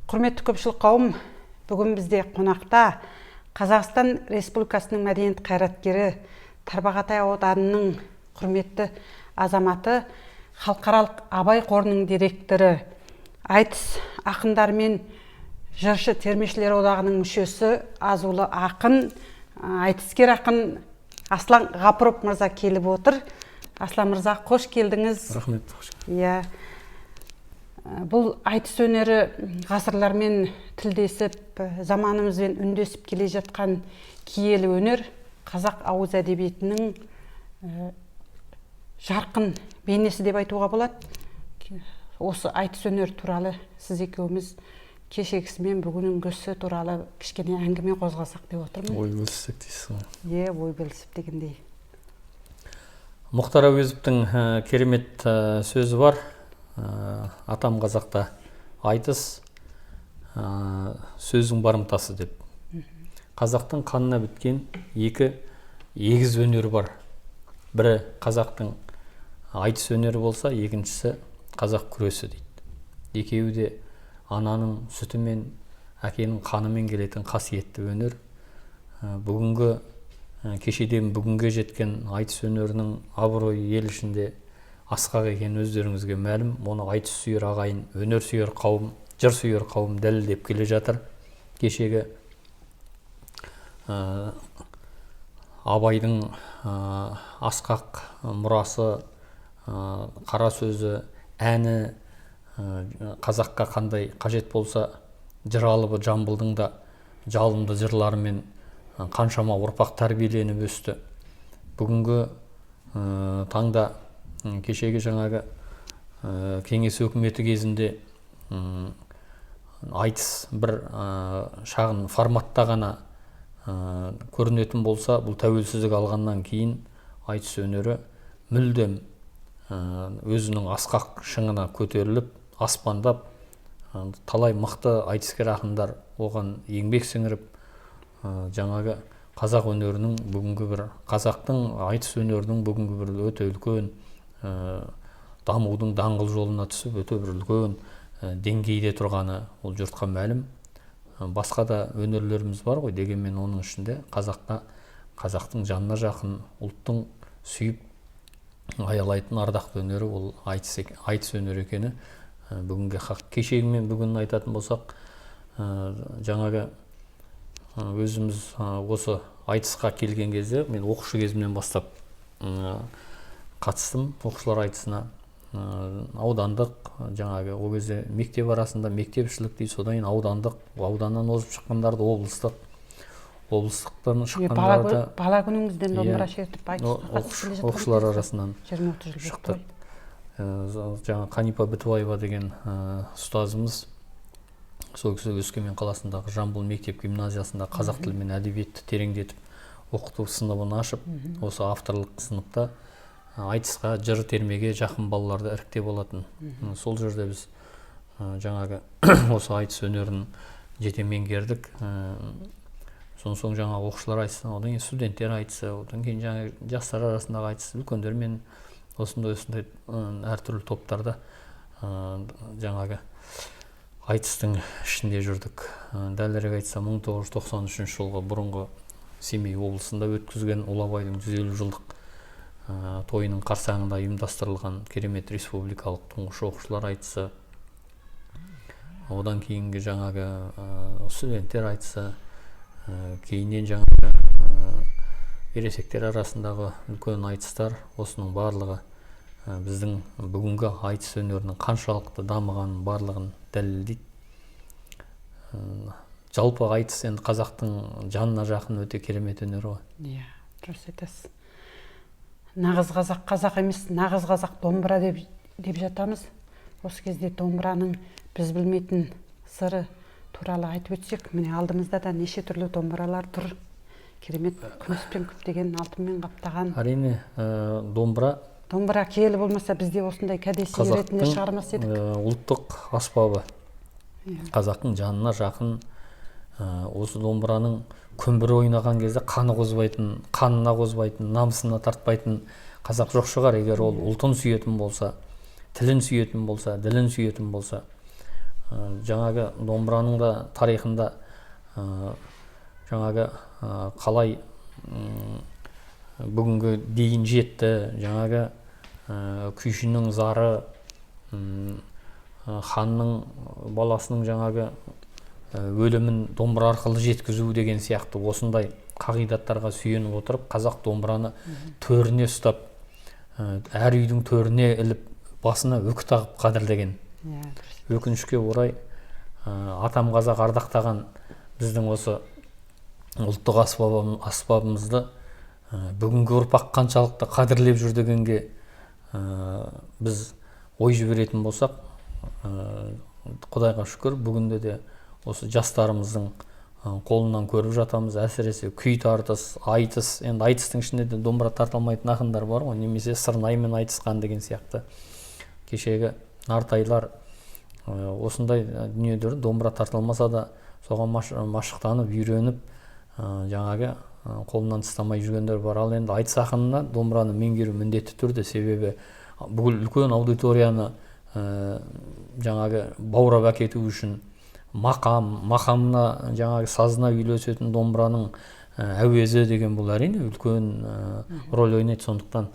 Құрметті көпшілік қауым, бүгін бізде қонақта Қазақстан Республикасының мәдениет қайраткері, Тарбағатай ауданының құрметті азаматы, халықаралық Абай қорының директоры, айтыс ақындар мен жыршы термешілер одағының мүшесі, азулы ақын, айтыскер ақын Аслан Ғапыров мырза келіп отыр. Аслан мырза, қош келдіңіз. Рахмет. Иә. Бұл айтыс өнері ғасырлармен тілдесіп, заманымызбен үндесіп келе жатқан киелі өнер қазақ ауыз әдебиетінің жарқын бейнесі деп айтуға болады. Осы айтыс өнер туралы сіз екеуміз кешегісімен бүгінгісі туралы кішкене әңгіме қозғасақ деп отырмын. Ой бөліссек дейсіз ғой. Иә, ой бөлісіп дегендей. Мұхтар Әуезовтің керемет сөзі бар. Атам қазақта айтыс сөздің барымтасы деп. Қазақтың қанына біткен екі егіз өнері бар. Бірі қазақтың айтыс өнері болса, екіншісі қазақ күресі дейді. Екеуі де ананың сүтімен, әкенің қанымен келетін қасиетті өнер. Бүгінгі кешеден бүгінге жеткен айтыс өнерінің абыройы ел ішінде асқақ екен өздеріңізге мәлім. Оны айтыс сүйер ағайын, өнер сүйер қауым, жыр сүйер қауым дәлелдеп келе жатыр. Кешегі Абайдың асқақ мұрасы, қара сөзі, әні қазаққа қандай қажет болса, жыр алыбы Жамбылдың да жалынды жырларымен қаншама ұрпақ тәрбиеленіп өсті. Бүгінгі таңда кешегі жаңағы кеңес өкіметі кезінде айтыс бір шағын форматта ғана көрінетін болса, бұл тәуелсіздік алғаннан кейін айтыс өнері мүлдем өзінің асқақ шыңына көтеріліп, аспандап, талай мықты айтыскер ақындар оған еңбек сіңіріп, жаңағы қазақ өнерінің бүгінгі бір қазақтың айтыс өнерінің бүгінгі бір өте үлкен дамудың даңғыл жолына түсіп, өте бір үлкен деңгейде тұрғаны ол жұртқа мәлім. Басқа да өнерлеріміз бар ғой, дегенмен оның ішінде қазақтың жанына жақын, ұлттың сүйіп аялайтын ардақты өнері ол айтыс өнері екені бүгінге хақ. Кешегімен бүгін айтатын болсақ, жаңағы өзіміз осы айтысқа келген кезде, мен оқушы кезімнен бастап қатыстым оқушылар айтысына. Аудандық, жаңағы ол кезде мектеп арасында мектепшілік дейді, содан кейін аудандық, ауданнан озып шыққандарды облыстықтан шыққандарды бала күніңізден домбыра шертіп оқушылар арасынан шықты. Жаңа Қанипа Бітібаева деген ұстазымыз сол кісі Өскемен қаласындағы Жамбыл мектеп гимназиясында қазақ тілі мен әдебиетті тереңдетіп оқыту сыныбын ашып, осы авторлық сыныпта айтысқа, жыр термеге жақын балаларды іріктеп болатын. Сол жерде біз жаңағы осы айтыс өнерін жете меңгердік. Соң жаңа оқушылар айтысы, одан кейін студенттер айтысы, одан кейін жаңа жастар арасындағы айтысы, үлкендермен осындай әртүрлі топтарда жаңағы айтыстың ішінде жүрдік. Дәлірек айтса, 1993 жылғы бұрынғы Семей облысында өткізген Ұлы Абайдың 150 жылдық тойының қарсаңында ұйымдастырылған керемет республикалық тұңғыш оқушылар айтысы. Одан кейінгі жаңағы студенттер айтысы, кейіннен жаңағы ересектер арасындағы үлкен айтыстар, осының барлығы біздің бүгінгі айтыс өнерінің қаншалықты дамығанын барлығын дәлелдейді. Жалпы айтыс енді қазақтың жанына жақын өте керемет өнер ғой. Иә, дұрыс айтасыз. Нағыз қазақ қазақ емес, нағыз қазақ домбыра деп жатамыз. Осы кезде домбыраның біз білмейтін сыры туралы айтып өтсек, міне алдымызда да неше түрлі домбыралар тұр. Керемет күміспен күптеген, алтынмен қаптаған. Әрине, домбыра киелі болмаса бізде осындай кәдесый ретінде шығармас едік. Ұлттық аспабы. Қазақтың жанына жақын, осы домбыраның күмбір ойнаған кезде қанына қозбайтын, намысына тартпайтын қазақ жоқ шығар. Егер ол ұлтын сүйетін болса, тілін сүйетін болса, ділін сүйетін болса, жаңағы домбыраның да тарихында жаңағы қалай бүгінгі дейін жетті, жаңағы күйшінің зары, ханның баласының жаңағы өлімін домбыра арқылы жеткізу деген сияқты осындай қағидаттарға сүйеніп отырып, қазақ домбыраны төріне ұстап, әр үйдің төріне іліп, басына үкі тағып қадірлеген. Өкінішке орай, атам қазақ ардақтаған біздің осы ұлттық аспабымызды бүгінгі ұрпақ қаншалықты қадірлеп жүр дегенге біз ой жіберетін болсақ, Құдайға шүкір, бүгінде де осы жастарымыздың қолынан көріп жатамыз. Әсіресе күй тартыс, айтыс, енді айтыстың ішінде де домбыра тартылмайтын ақындар бар ғой, немесе сырнаймен айтысқан деген сияқты. Кешегі нартайлар осындай дүниелер домбыра тартылмаса да соған машықтанып, үйреніп, жаңағы қолынан тастамай жүргендер бар. Ал енді айтыс ақынына домбыраны меңгеру міндетті түрде, себебі бүкіл үлкен аудиторияны жаңағы баурап әкету үшін мақамына, жаңағы сазына үйлесетін домбыраның әуезі деген бұл әрине үлкен рөл ойнайды. Сондықтан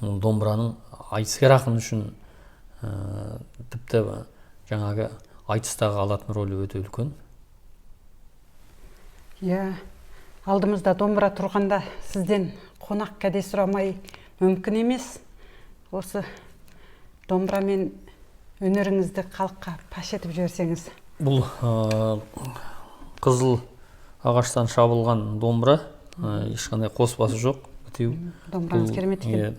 домбыраның айтыскер ақын үшін тіпті жаңағы айтыстағы алатын рөлі өте үлкен. Алдымызда домбыра тұрғанда сізден қонақ кәде сұрамай мүмкін емес. Осы домбырамен өнеріңізді халыққа паш етіп жіберсеңіз. Бұл қызыл ағаштан шабылған домбыра, ешқандай қоспасы жоқ. Домбыраңыз керемет екен.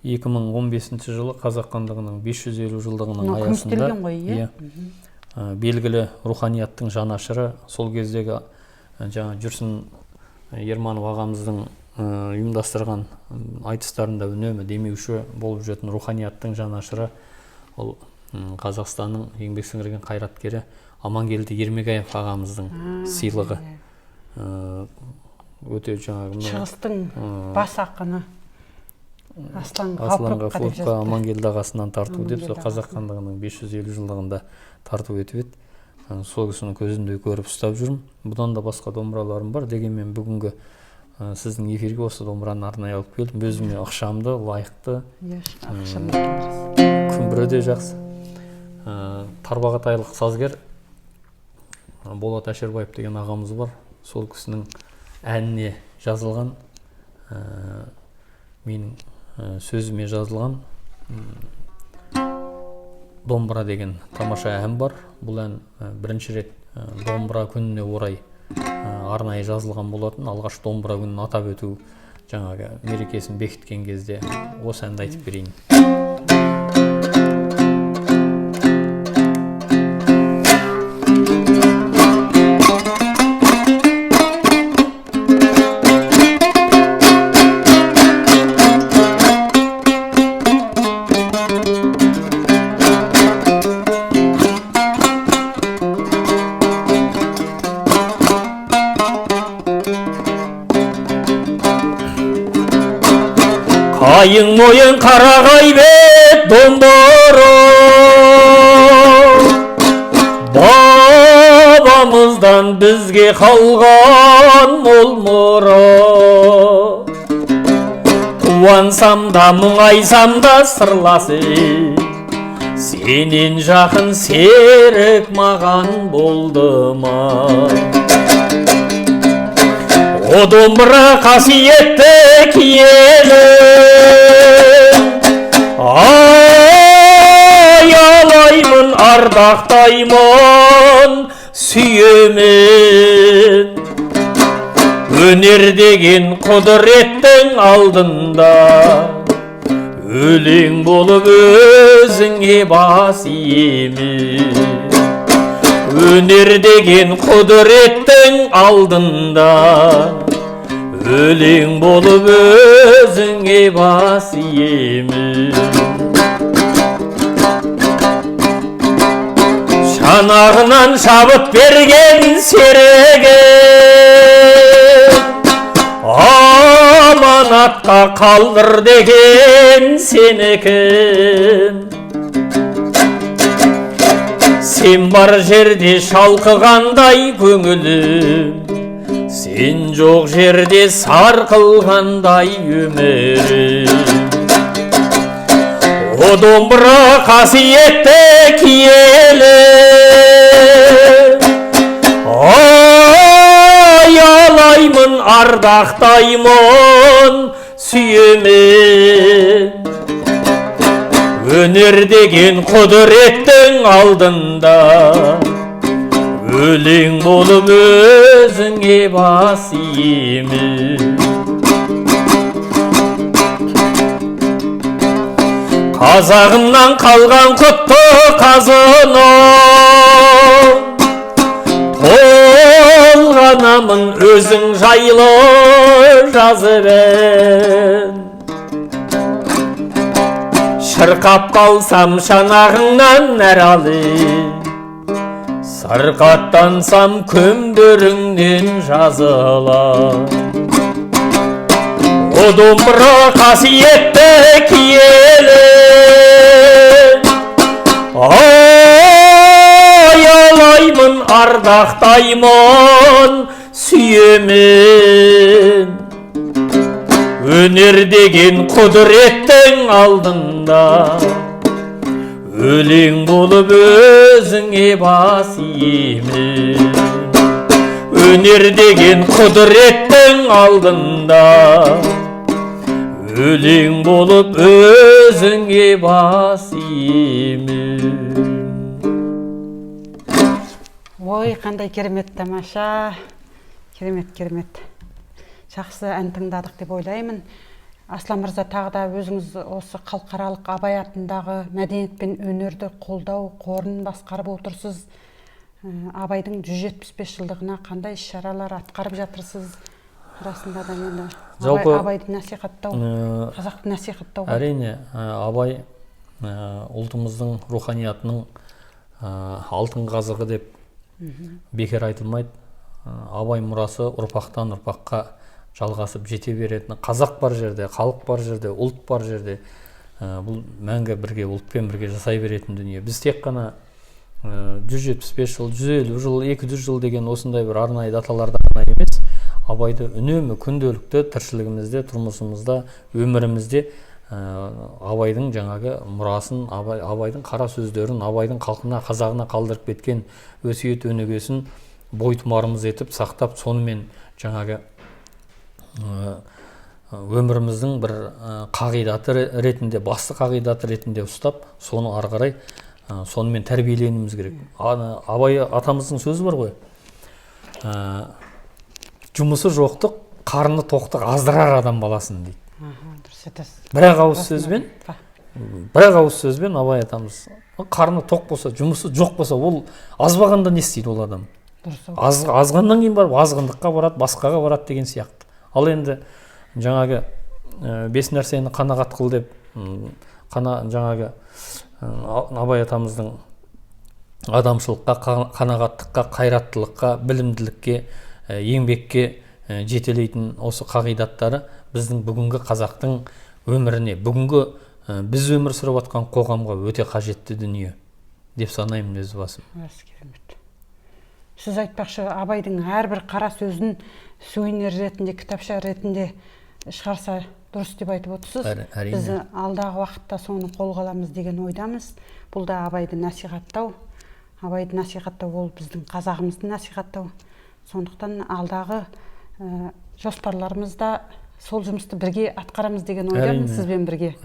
2015 жылы қазақ хандығының 550 жылдығының аясында белгілі руханияттың жанашыры, сол кездегі жаңа Жүрсін Ерманов ағамыздың ұйымдастырған айтыстарында үнемі демеуші болып жүретін руханияттың жанашыры, ол Қазақстанның еңбек сіңірген қайраткері Амангелді Ермегаев ағамыздың сыйлығы. Өте жаңағы шығыстың бас ақыны Асланға флотқа Амангелді ағасынан тарту деп, сол қазақ хандығының 550 жылдығында тарту етіп еді. Сол кісінің көзіндей көріп ұстап жүрмін. Бұдан да басқа домбыраларым бар. Дегенмен бүгінгі сіздің эфирге осы домбыраны арнайы алып келдім. Өзіме ықшамды, лайықты, күмбірі де жақсы. Тарбағатайлық сазгер Болат Әшербаев деген ағамыз бар. Сол кісінің әніне жазылған, менің сөзіме жазылған домбыра деген тамаша ән бар. Бұл ән бірінші рет домбыра күніне орай арнайы жазылған болатын. Алғаш домбыра күнін атап өту жаңағы мерекесін бекіткен кезде осы әнді айтып берейін. Қайың мойын қарағай бет домбыра, бабамыздан бізге қалған мол мұра. Қуансам да мұңайсам да сырласып, сенен жақын серік маған болды ма? О домбыра қасиетті киелі, аялаймын, ардақтаймын, сүйемін. Өнер деген құдіреттің алдында, өлең болып өзіңе бас иемін. Өнер деген құдіреттің алдында, өлең болып өзіңе бас иемін. Шанағынан шабыт берген серігім, аманатқа қалдыр деген сенікім. Сен бар жерде шалқығандай көңілім, сен жоқ жерде сарқылғандай өмірім. О домбыра қасиетті киелі, аялаймын, ардақтаймын, сүйемін. Өнер деген құдіреттің алдында, өлең болып өзіңе бас иемін. Қазағымнан қалған құтты қазыным, толғанамын өзің жайлы жазырын. Шырқап қалсам шанағыңнан нәр алып, сырқаттансам көмбіріңнен жазылар. О домбыра қасиетті киелі, аялаймын, ардақтаймын, сүйемін. Өнер деген құдіреттің алдында, өлең болып өзіңе бас иемін. Өнер деген құдіреттің алдында, өлең болып өзіңе бас иемін. Ой, қандай керемет, тамаша. Керемет. Жақсы ән тыңдадық деп ойлаймын. Аслан мырза, тағы да өзіңіз осы халықаралық Абай атындағы мәдениет пен өнерді қолдау қорын басқарып отырсыз. Абайдың 175 жылдығына қандай іс-шаралар атқарып жатырсыз? Расында да енді Абайды насихаттау, қазақты насихаттау. Әрине, Абай ұлтымыздың руханиятының алтын қазығы деп бекер айтылмайды. Абай мұрасы ұрпақтан ұрпаққа жалғасып жете беретін. Қазақ бар жерде, халық бар жерде, ұлт бар жерде, бұл мәңгі бірге, ұлтпен бірге жасай беретін дүние. Біз тек қана 175 жыл, 150 жыл, 200 жыл деген осындай бір арнайы даталарда ғана емес, Абайды үнемі күнделікті тіршілігімізде, тұрмысымызда, өмірімізде Абайдың жаңағы мұрасын, Абайдың қара сөздерін, Абайдың халқына, қазағына қалдырып кеткен өсиет өнегесін бойтұмарымыз етіп, сақтап, сонымен жаңағы өміріміздің бір қағидаты ретінде, басты қағидаты ретінде ұстап, соны ары қарай сонымен тәрбиеленуіміз керек. Абай атамыздың сөзі бар ғой. Жұмысы жоқтық, қарны тоқтық аздырар адам баласын дейді. Бір-ақ ауыз сөзбен Абай атамыз қарны тоқ болса, жұмысы жоқ болса, ол азбағанда не істейді ол адам? Азғаннан кейін барып азғындыққа барады, басқаға барады деген сияқты. Ал енді жаңағы 5 нәрсені қанағат қыл деп, жаңағы Абай атамыздың адамшылыққа, қанағаттыққа, қайраттылыққа, білімділікке, еңбекке жетелейтін осы қағидаттары біздің бүгінгі қазақтың өміріне, бүгінгі біз өмір сүріп жатқан қоғамға өте қажетті дүние деп санаймын өз басым. Сіз айтпақшы, Абайдың әрбір қара сөзін сувенир ретінде, кітапша ретінде шығарса дұрыс деп айтып отырсыз. Біз алдағы уақытта соны қолға аламыз деген ойдамыз. Бұл да Абайды насихаттау. Абайды насихаттау ол біздің қазағымызды насихаттау. Сондықтан алдағы жоспарларымызда сол жұмысты бірге атқарамыз деген ойдамын сізбен бірге.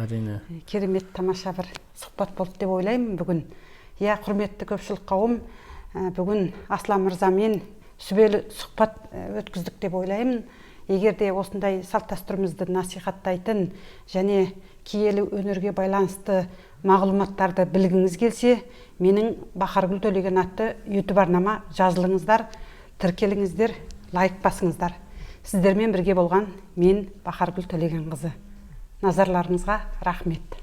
Керемет, тамаша бір сұхбат болды деп ойлаймын бүгін. Құрметті көпшілік қауым, бүгін Аслан мырзамен сүбелі сұхбат өткіздік деп ойлаймын. Егер де осындай салт-дәстүрімізді насихаттайтын және киелі өнерге байланысты мағлұматтарды білгіңіз келсе, менің Бахаргүл Төлеген атты YouTube арнама жазылыңыздар, тіркеліңіздер, лайк басыңыздар. Сіздермен бірге болған мен Бахаргүл Төлеген қызы. Назарларыңызға рахмет.